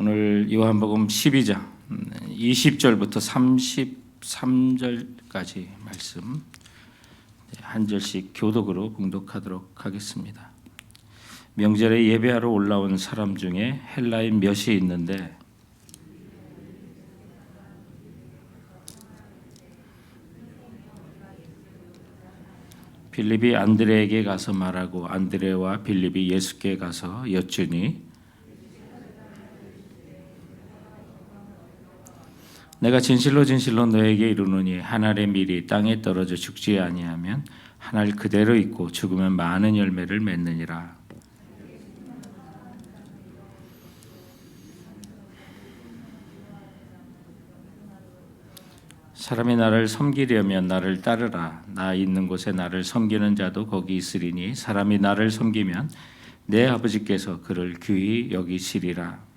오늘 요한복음 12장 20절부터 33절까지 말씀 한 절씩 교독으로 봉독하도록 하겠습니다. 명절에 예배하러 올라온 사람 중에 헬라인 몇이 있는데 빌립이 안드레에게 가서 말하고 안드레와 빌립이 예수께 가서 여쭈니 내가 진실로 진실로 너에게 이르노니 한 알의 밀이 땅에 떨어져 죽지 아니하면 한 알 그대로 있고 죽으면 많은 열매를 맺느니라. 사람이 나를 섬기려면 나를 따르라. 나 있는 곳에 나를 섬기는 자도 거기 있으리니 사람이 나를 섬기면 내 아버지께서 그를 귀히 여기시리라.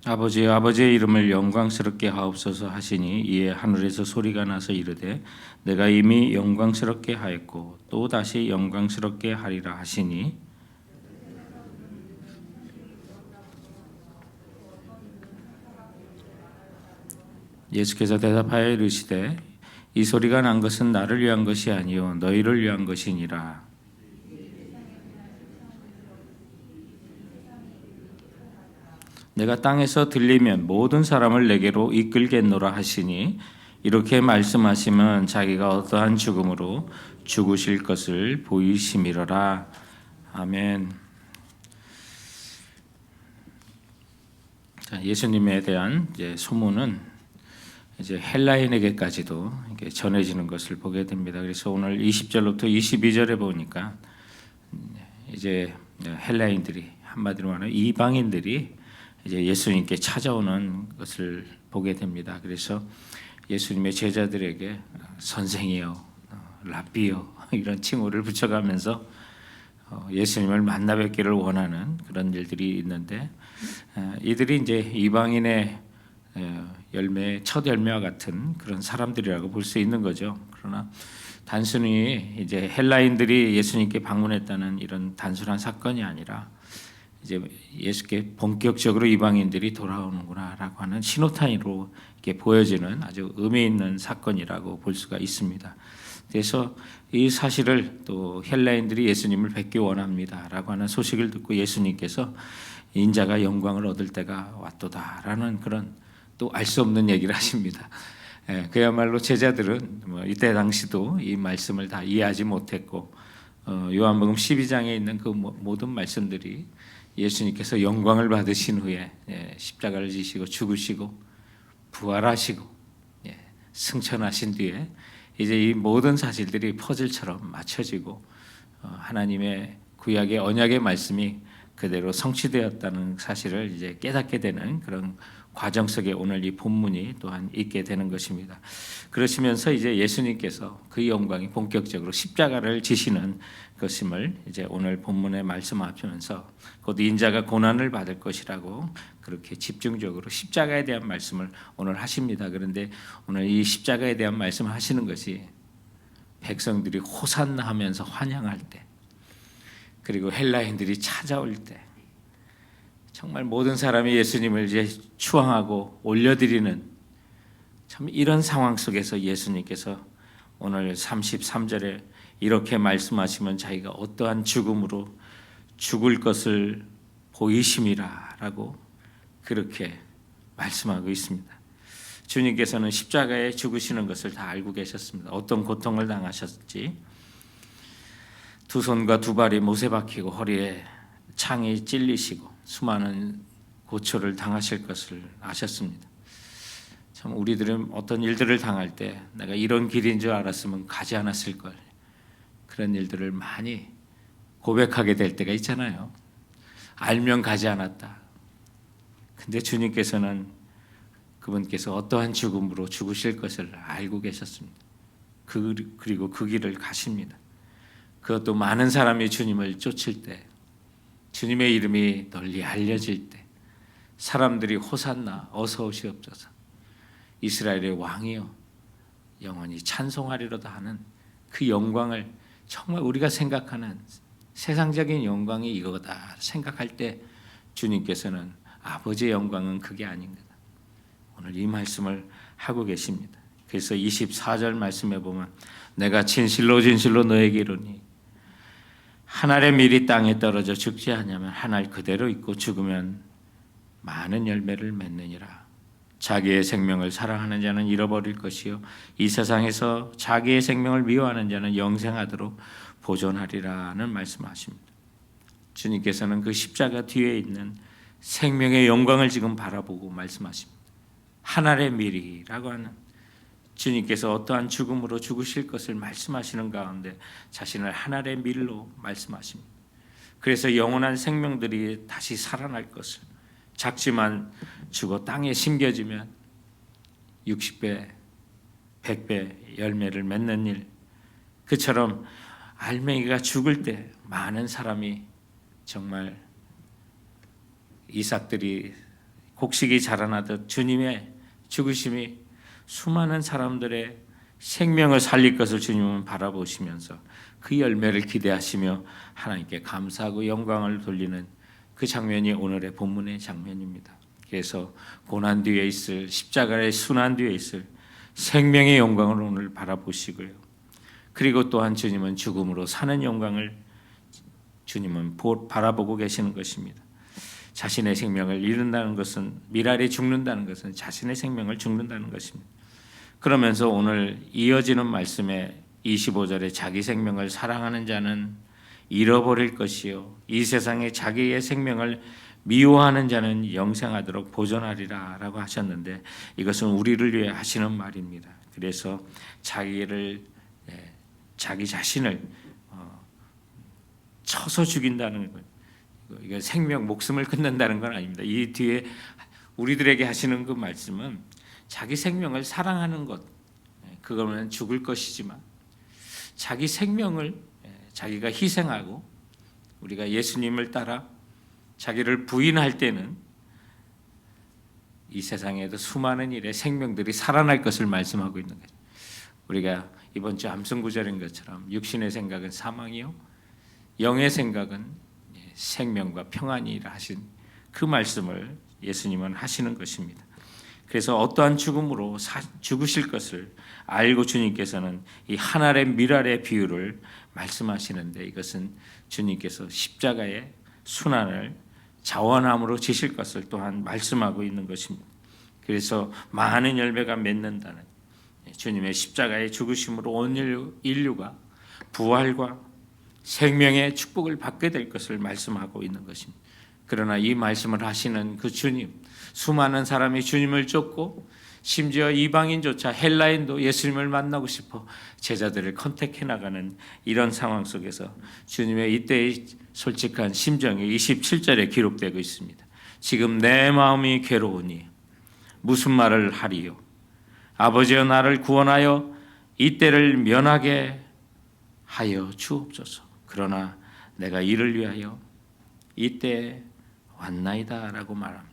아버지의 이름을 영광스럽게 하옵소서 하시니 이에 하늘에서 소리가 나서 이르되 내가 이미 영광스럽게 하였고 또 다시 영광스럽게 하리라 하시니 예수께서 대답하여 이르시되 이 소리가 난 것은 나를 위한 것이 아니요 너희를 위한 것이니라. 내가 땅에서 들리면 모든 사람을 내게로 이끌겠노라 하시니 이렇게 말씀하시면 자기가 어떠한 죽음으로 죽으실 것을 보이심이로라. 아멘. 자, 예수님에 대한 소문은 이제 헬라인에게까지도 전해지는 것을 보게 됩니다. 그래서 오늘 20절부터 22절에 보니까 이제 헬라인들이 한마디로 말하면 이방인들이 이제 예수님께 찾아오는 것을 보게 됩니다. 그래서 예수님의 제자들에게 선생이요, 랍비요 이런 칭호를 붙여가면서 예수님을 만나 뵙기를 원하는 그런 일들이 있는데 이들이 이제 이방인의 첫 열매와 같은 그런 사람들이라고 볼 수 있는 거죠. 그러나 단순히 이제 헬라인들이 예수님께 방문했다는 이런 단순한 사건이 아니라 이제 예수께 본격적으로 이방인들이 돌아오는구나라고 하는 신호탄으로 이렇게 보여지는 아주 의미 있는 사건이라고 볼 수가 있습니다. 그래서 이 사실을 또 헬라인들이 예수님을 뵙기 원합니다라고 하는 소식을 듣고 예수님께서 인자가 영광을 얻을 때가 왔도다라는 그런 또 알 수 없는 얘기를 하십니다. 그야말로 제자들은 이때 당시도 이 말씀을 다 이해하지 못했고 요한복음 12장에 있는 그 모든 말씀들이 예수님께서 영광을 받으신 후에 십자가를 지시고 죽으시고 부활하시고 승천하신 뒤에 이제 이 모든 사실들이 퍼즐처럼 맞춰지고 하나님의 구약의 언약의 말씀이 그대로 성취되었다는 사실을 이제 깨닫게 되는 그런 과정 속에 오늘 이 본문이 또한 있게 되는 것입니다. 그러시면서 이제 예수님께서 그 영광이 본격적으로 십자가를 지시는 것임을 이제 오늘 본문에 말씀하시면서 곧 인자가 고난을 받을 것이라고 그렇게 집중적으로 십자가에 대한 말씀을 오늘 하십니다. 그런데 오늘 이 십자가에 대한 말씀을 하시는 것이 백성들이 호산나 하면서 환영할 때 그리고 헬라인들이 찾아올 때 정말 모든 사람이 예수님을 이제 추앙하고 올려드리는 참 이런 상황 속에서 예수님께서 오늘 33절에 이렇게 말씀하시면 자기가 어떠한 죽음으로 죽을 것을 보이심이라라고 그렇게 말씀하고 있습니다. 주님께서는 십자가에 죽으시는 것을 다 알고 계셨습니다. 어떤 고통을 당하셨지? 두 손과 두 발이 못에 박히고 허리에 창이 찔리시고 수많은 고초를 당하실 것을 아셨습니다. 참 우리들은 어떤 일들을 당할 때 내가 이런 길인 줄 알았으면 가지 않았을 걸 그런 일들을 많이 고백하게 될 때가 있잖아요. 알면 가지 않았다. 근데 주님께서는 그분께서 어떠한 죽음으로 죽으실 것을 알고 계셨습니다. 그리고 그 길을 가십니다. 그것도 많은 사람이 주님을 쫓을 때 주님의 이름이 널리 알려질 때 사람들이 호산나 어서 오시옵소서 이스라엘의 왕이요 영원히 찬송하리로다 하는 그 영광을 정말 우리가 생각하는 세상적인 영광이 이거다 생각할 때 주님께서는 아버지의 영광은 그게 아닙니다. 오늘 이 말씀을 하고 계십니다. 그래서 24절 말씀에 보면 내가 진실로 진실로 너에게 이르니 한 알의 밀이 땅에 떨어져 죽지 않으면 한 알 그대로 있고 죽으면 많은 열매를 맺느니라. 자기의 생명을 사랑하는 자는 잃어버릴 것이요 이 세상에서 자기의 생명을 미워하는 자는 영생하도록 보존하리라는 말씀하십니다. 주님께서는 그 십자가 뒤에 있는 생명의 영광을 지금 바라보고 말씀하십니다. 한 알의 밀이라고 하는 주님께서 어떠한 죽음으로 죽으실 것을 말씀하시는 가운데 자신을 한 알의 밀로 말씀하십니다. 그래서 영원한 생명들이 다시 살아날 것을, 작지만 죽어 땅에 심겨지면 60배, 100배 열매를 맺는 일, 그처럼 알맹이가 죽을 때 많은 사람이 정말 이삭들이 곡식이 자라나듯 주님의 죽으심이 수많은 사람들의 생명을 살릴 것을 주님은 바라보시면서 그 열매를 기대하시며 하나님께 감사하고 영광을 돌리는 그 장면이 오늘의 본문의 장면입니다. 그래서 고난 뒤에 있을 십자가의 순환 뒤에 있을 생명의 영광을 오늘 바라보시고요. 그리고 또한 주님은 죽음으로 사는 영광을 주님은 바라보고 계시는 것입니다. 자신의 생명을 잃는다는 것은, 미랄이 죽는다는 것은 자신의 생명을 죽는다는 것입니다. 그러면서 오늘 이어지는 말씀에 25절에 자기 생명을 사랑하는 자는 잃어버릴 것이요 이 세상에 자기의 생명을 미워하는 자는 영생하도록 보존하리라 라고 하셨는데, 이것은 우리를 위해 하시는 말입니다. 그래서 자기 자신을 쳐서 죽인다는 것, 이거 생명, 목숨을 끊는다는 건 아닙니다. 이 뒤에 우리들에게 하시는 그 말씀은 자기 생명을 사랑하는 것, 그거는 죽을 것이지만 자기 생명을 자기가 희생하고 우리가 예수님을 따라 자기를 부인할 때는 이 세상에도 수많은 일의 생명들이 살아날 것을 말씀하고 있는 거죠. 우리가 이번 주 암송 구절인 것처럼 육신의 생각은 사망이요 영의 생각은 생명과 평안이라 하신 그 말씀을 예수님은 하시는 것입니다. 그래서 어떠한 죽음으로 죽으실 것을 알고 주님께서는 이 한 알의 밀알의 비유를 말씀하시는데, 이것은 주님께서 십자가의 순환을 자원함으로 지실 것을 또한 말씀하고 있는 것입니다. 그래서 많은 열매가 맺는다는 주님의 십자가의 죽으심으로 온 인류가 부활과 생명의 축복을 받게 될 것을 말씀하고 있는 것입니다. 그러나 이 말씀을 하시는 그 주님, 수많은 사람이 주님을 쫓고 심지어 이방인조차 헬라인도 예수님을 만나고 싶어 제자들을 컨택해 나가는 이런 상황 속에서 주님의 이때의 솔직한 심정이 27절에 기록되고 있습니다. 지금 내 마음이 괴로우니 무슨 말을 하리요? 아버지여 나를 구원하여 이때를 면하게 하여 주옵소서. 그러나 내가 이를 위하여 이때 왔나이다 라고 말합니다.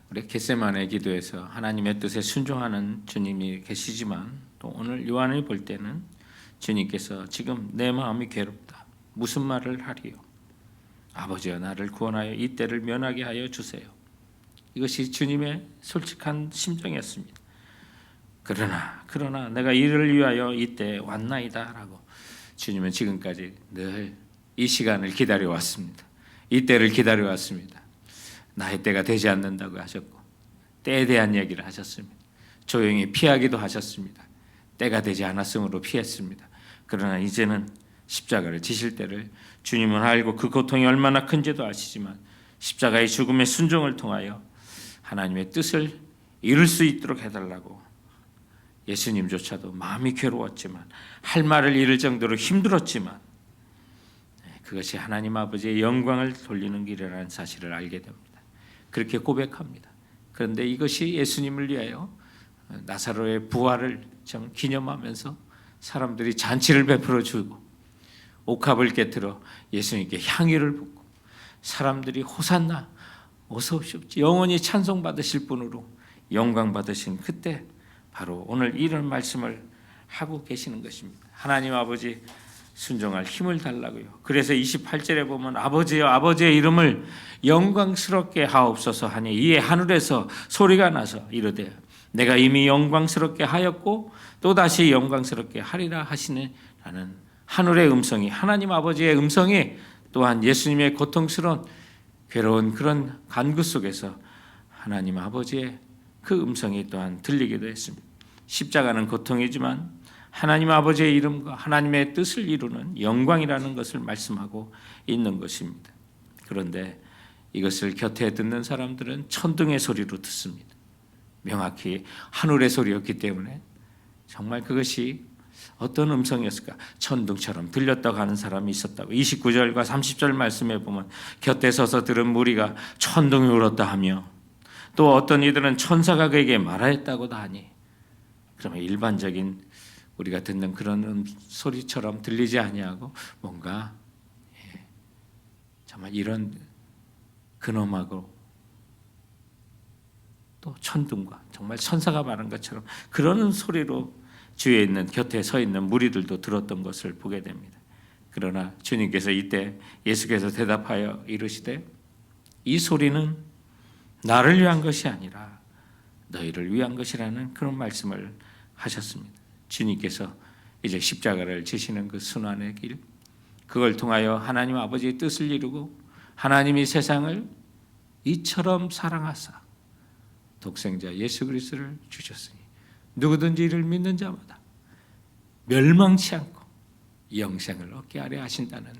우리 겟세마네 기도에서 하나님의 뜻에 순종하는 주님이 계시지만, 또 오늘 요한을 볼 때는 주님께서 지금 내 마음이 괴롭다, 무슨 말을 하리요? 아버지여 나를 구원하여 이때를 면하게 하여 주세요. 이것이 주님의 솔직한 심정이었습니다. 그러나 내가 이를 위하여 이때 왔나이다 라고 주님은 지금까지 늘 이 시간을 기다려왔습니다. 이때를 기다려왔습니다. 나의 때가 되지 않는다고 하셨고 때에 대한 얘기를 하셨습니다. 조용히 피하기도 하셨습니다. 때가 되지 않았으므로 피했습니다. 그러나 이제는 십자가를 지실 때를 주님은 알고 그 고통이 얼마나 큰지도 아시지만 십자가의 죽음의 순종을 통하여 하나님의 뜻을 이룰 수 있도록 해달라고, 예수님조차도 마음이 괴로웠지만 할 말을 잃을 정도로 힘들었지만 그것이 하나님 아버지의 영광을 돌리는 길이라는 사실을 알게 됩니다. 그렇게 고백합니다. 그런데 이것이 예수님을 위하여 나사로의 부활을 기념하면서 사람들이 잔치를 베풀어 주고 옥합을 깨트려 예수님께 향유를 붓고 사람들이 호산나 어서 오십시오, 영원히 찬송받으실 분으로 영광 받으신 그때 바로 오늘 이런 말씀을 하고 계시는 것입니다. 하나님 아버지 순종할 힘을 달라고요. 그래서 28절에 보면 아버지여 아버지의 이름을 영광스럽게 하옵소서 하니 이에 하늘에서 소리가 나서 이르되 내가 이미 영광스럽게 하였고 또다시 영광스럽게 하리라 하시네 라는 하늘의 음성이, 하나님 아버지의 음성이 또한 예수님의 고통스러운 괴로운 그런 간구 속에서 하나님 아버지의 그 음성이 또한 들리기도 했습니다. 십자가는 고통이지만 하나님 아버지의 이름과 하나님의 뜻을 이루는 영광이라는 것을 말씀하고 있는 것입니다. 그런데 이것을 곁에 듣는 사람들은 천둥의 소리로 듣습니다. 명확히 하늘의 소리였기 때문에 정말 그것이 어떤 음성이었을까? 천둥처럼 들렸다고 하는 사람이 있었다고. 29절과 30절 말씀에 보면 곁에 서서 들은 무리가 천둥이 울었다 하며 또 어떤 이들은 천사가 그에게 말하였다고도 하니, 그러면 일반적인 우리가 듣는 그런 소리처럼 들리지 아니하고 뭔가 정말 이런 근엄하고 또 천둥과 정말 천사가 말한 것처럼 그러는 소리로 주위에 있는 곁에 서 있는 무리들도 들었던 것을 보게 됩니다. 그러나 주님께서 이때 예수께서 대답하여 이르시되 이 소리는 나를 위한 것이 아니라 너희를 위한 것이라는 그런 말씀을 하셨습니다. 주님께서 이제 십자가를 지시는 그 순환의 길, 그걸 통하여 하나님 아버지의 뜻을 이루고 하나님이 세상을 이처럼 사랑하사 독생자 예수 그리스도를 주셨으니 누구든지 이를 믿는 자마다 멸망치 않고 영생을 얻게 하려 하신다는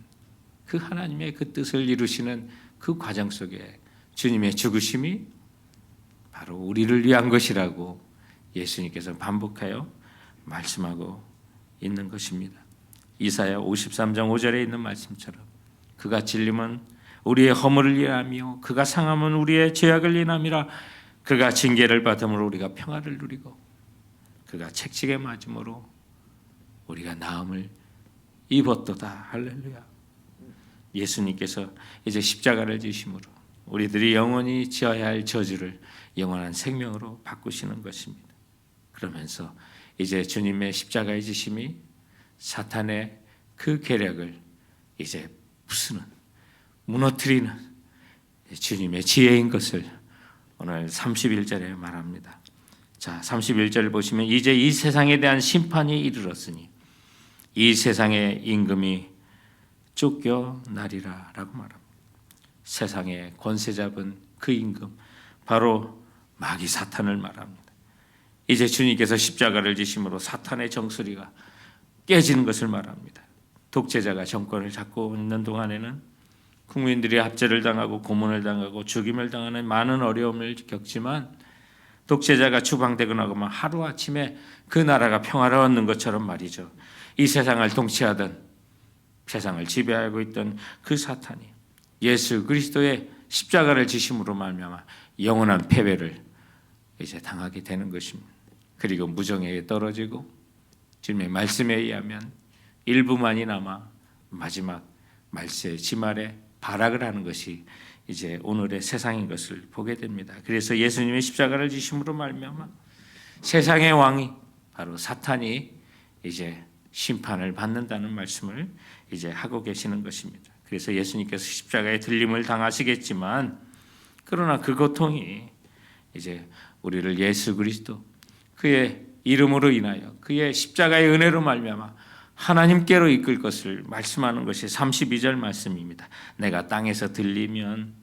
그 하나님의 그 뜻을 이루시는 그 과정 속에 주님의 죽으심이 바로 우리를 위한 것이라고 예수님께서 반복하여 말씀하고 있는 것입니다. 이사야 53장 5절에 있는 말씀처럼 그가 찔림은 우리의 허물을 인하며 그가 상함은 우리의 죄악을 인함이라. 그가 징계를 받음으로 우리가 평화를 누리고 그가 책찍에 맞음으로 우리가 나음을 입었도다. 할렐루야. 예수님께서 이제 십자가를 지심으로 우리들이 영원히 지어야 할 저주를 영원한 생명으로 바꾸시는 것입니다. 그러면서 이제 주님의 십자가의 지심이 사탄의 그 계략을 이제 부수는, 무너뜨리는 주님의 지혜인 것을 오늘 31절에 말합니다. 자, 31절을 보시면 이제 이 세상에 대한 심판이 이르렀으니 이 세상의 임금이 쫓겨나리라 라고 말합니다. 세상의 권세 잡은 그 임금, 바로 마귀 사탄을 말합니다. 이제 주님께서 십자가를 지심으로 사탄의 정수리가 깨지는 것을 말합니다. 독재자가 정권을 잡고 있는 동안에는 국민들이 압제를 당하고 고문을 당하고 죽임을 당하는 많은 어려움을 겪지만 독재자가 추방되고 나면 하루아침에 그 나라가 평화를 얻는 것처럼 말이죠. 이 세상을 통치하던, 세상을 지배하고 있던 그 사탄이 예수 그리스도의 십자가를 지심으로 말미암아 영원한 패배를 이제 당하게 되는 것입니다. 그리고 무정에 떨어지고 주님의 말씀에 의하면 일부만이 남아 마지막 말세 지말에 발악을 하는 것이 이제 오늘의 세상인 것을 보게 됩니다. 그래서 예수님의 십자가를 지심으로 말미암아 세상의 왕이 바로 사탄이 이제 심판을 받는다는 말씀을 이제 하고 계시는 것입니다. 그래서 예수님께서 십자가에 들림을 당하시겠지만 그러나 그 고통이 이제 우리를 예수 그리스도 그의 이름으로 인하여 그의 십자가의 은혜로 말미암아 하나님께로 이끌 것을 말씀하는 것이 32절 말씀입니다. 내가 땅에서 들리면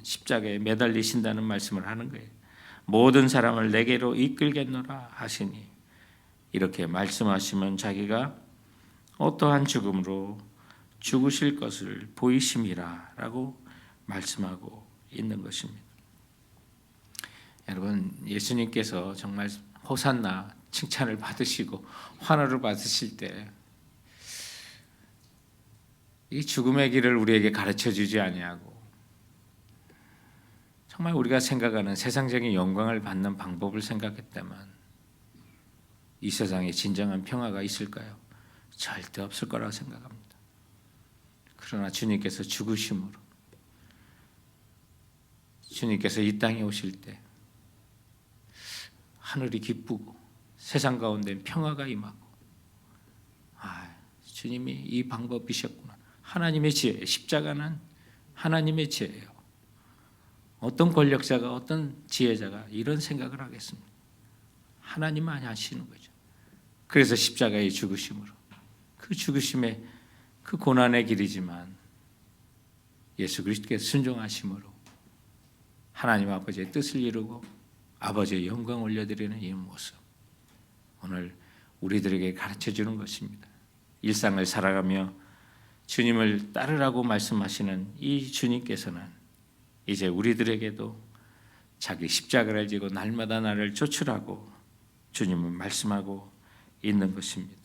십자가에 매달리신다는 말씀을 하는 거예요. 모든 사람을 내게로 이끌겠노라 하시니 이렇게 말씀하시면 자기가 어떠한 죽음으로 죽으실 것을 보이심이라 라고 말씀하고 있는 것입니다. 여러분, 예수님께서 정말 호산나 칭찬을 받으시고 환호를 받으실 때 이 죽음의 길을 우리에게 가르쳐 주지 아니하고 정말 우리가 생각하는 세상적인 영광을 받는 방법을 생각했다면 이 세상에 진정한 평화가 있을까요? 절대 없을 거라고 생각합니다. 그러나 주님께서 죽으심으로 주님께서 이 땅에 오실 때 하늘이 기쁘고 세상 가운데 평화가 임하고, 주님이 이 방법이셨구나. 하나님의 지혜, 십자가는 하나님의 지혜예요. 어떤 권력자가, 어떤 지혜자가 이런 생각을 하겠습니까? 하나님만 하시는 거죠. 그래서 십자가의 죽으심으로, 그 죽으심의 그 고난의 길이지만 예수 그리스도께서 순종하심으로 하나님 아버지의 뜻을 이루고 아버지의 영광 올려드리는 이 모습, 오늘 우리들에게 가르쳐주는 것입니다. 일상을 살아가며 주님을 따르라고 말씀하시는 이 주님께서는 이제 우리들에게도 자기 십자가를 지고 날마다 나를 쫓으라고 주님은 말씀하고 있는 것입니다.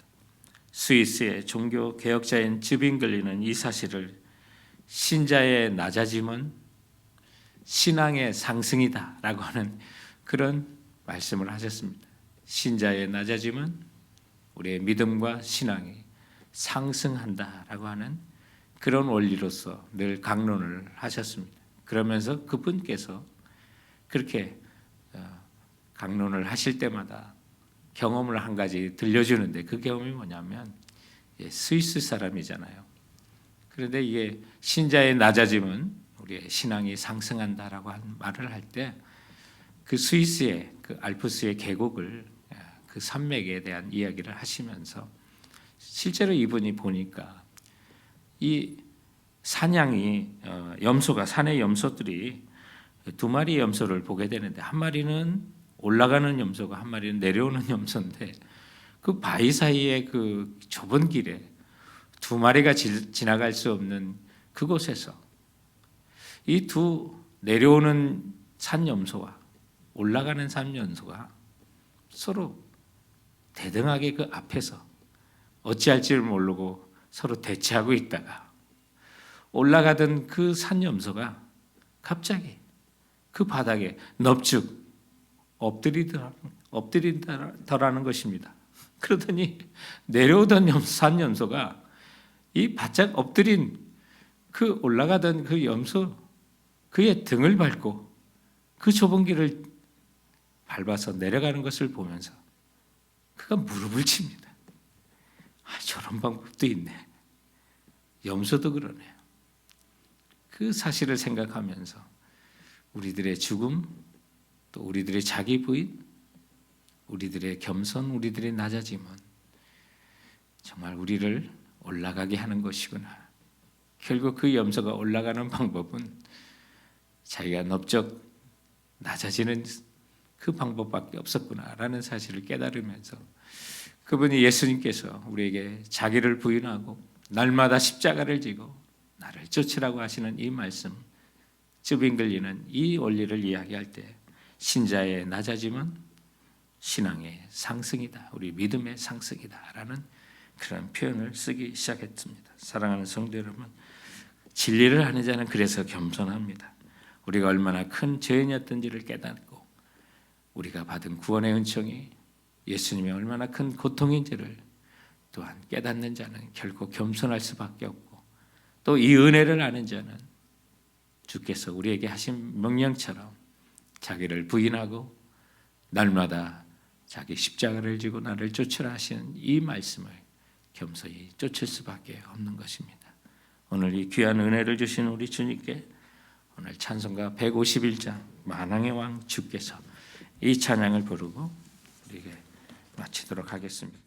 스위스의 종교 개혁자인 즈빙글리는 이 사실을 신자의 낮아짐은 신앙의 상승이다라고 하는 그런 말씀을 하셨습니다. 신자의 낮아짐은 우리의 믿음과 신앙이 상승한다라고 하는 그런 원리로서 늘 강론을 하셨습니다. 그러면서 그분께서 그렇게 강론을 하실 때마다 경험을 한 가지 들려주는데, 그 경험이 뭐냐면 스위스 사람이잖아요. 그런데 이게 신자의 낮아짐은 우리의 신앙이 상승한다라고 한 말을 할 때 그 스위스의 그 알프스의 계곡을, 그 산맥에 대한 이야기를 하시면서 실제로 이분이 보니까 이 산양이 염소가, 산의 염소들이 두 마리의 염소를 보게 되는데, 한 마리는 올라가는 염소가 한 마리는 내려오는 염소인데, 그 바위 사이에 그 좁은 길에 두 마리가 지나갈 수 없는 그곳에서 이 두 내려오는 산 염소와 올라가는 산 염소가 서로 대등하게 그 앞에서 어찌할 줄 모르고 서로 대치하고 있다가, 올라가던 그 산 염소가 갑자기 그 바닥에 넙죽 엎드린다라는 것입니다. 그러더니 내려오던 산 염소가 이 바짝 엎드린 그 올라가던 그 염소, 그의 등을 밟고 그 좁은 길을 밟아서 내려가는 것을 보면서 그가 무릎을 칩니다. 저런 방법도 있네. 염소도 그러네요. 그 사실을 생각하면서 우리들의 죽음, 또 우리들의 자기 부인, 우리들의 겸손, 우리들의 낮아짐은 정말 우리를 올라가게 하는 것이구나. 결국 그 염소가 올라가는 방법은 자기가 넓적 낮아지는 그 방법밖에 없었구나라는 사실을 깨달으면서, 그분이 예수님께서 우리에게 자기를 부인하고 날마다 십자가를 지고 나를 쫓으라고 하시는 이 말씀, 즈빙글리는 이 원리를 이야기할 때 신자의 낮아짐은 신앙의 상승이다, 우리 믿음의 상승이다라는 그런 표현을 쓰기 시작했습니다. 사랑하는 성도 여러분, 진리를 하는 자는 그래서 겸손합니다. 우리가 얼마나 큰 죄인이었던지를 깨닫고 우리가 받은 구원의 은총이 예수님이 얼마나 큰 고통인지를 또한 깨닫는 자는 결코 겸손할 수밖에 없고, 또 이 은혜를 아는 자는 주께서 우리에게 하신 명령처럼 자기를 부인하고 날마다 자기 십자가를 지고 나를 쫓으라 하시는 이 말씀을 겸손히 쫓을 수밖에 없는 것입니다. 오늘 이 귀한 은혜를 주신 우리 주님께 오늘 찬송가 151장 만왕의 왕 주께서, 이 찬양을 부르고 우리에게 마치도록 하겠습니다.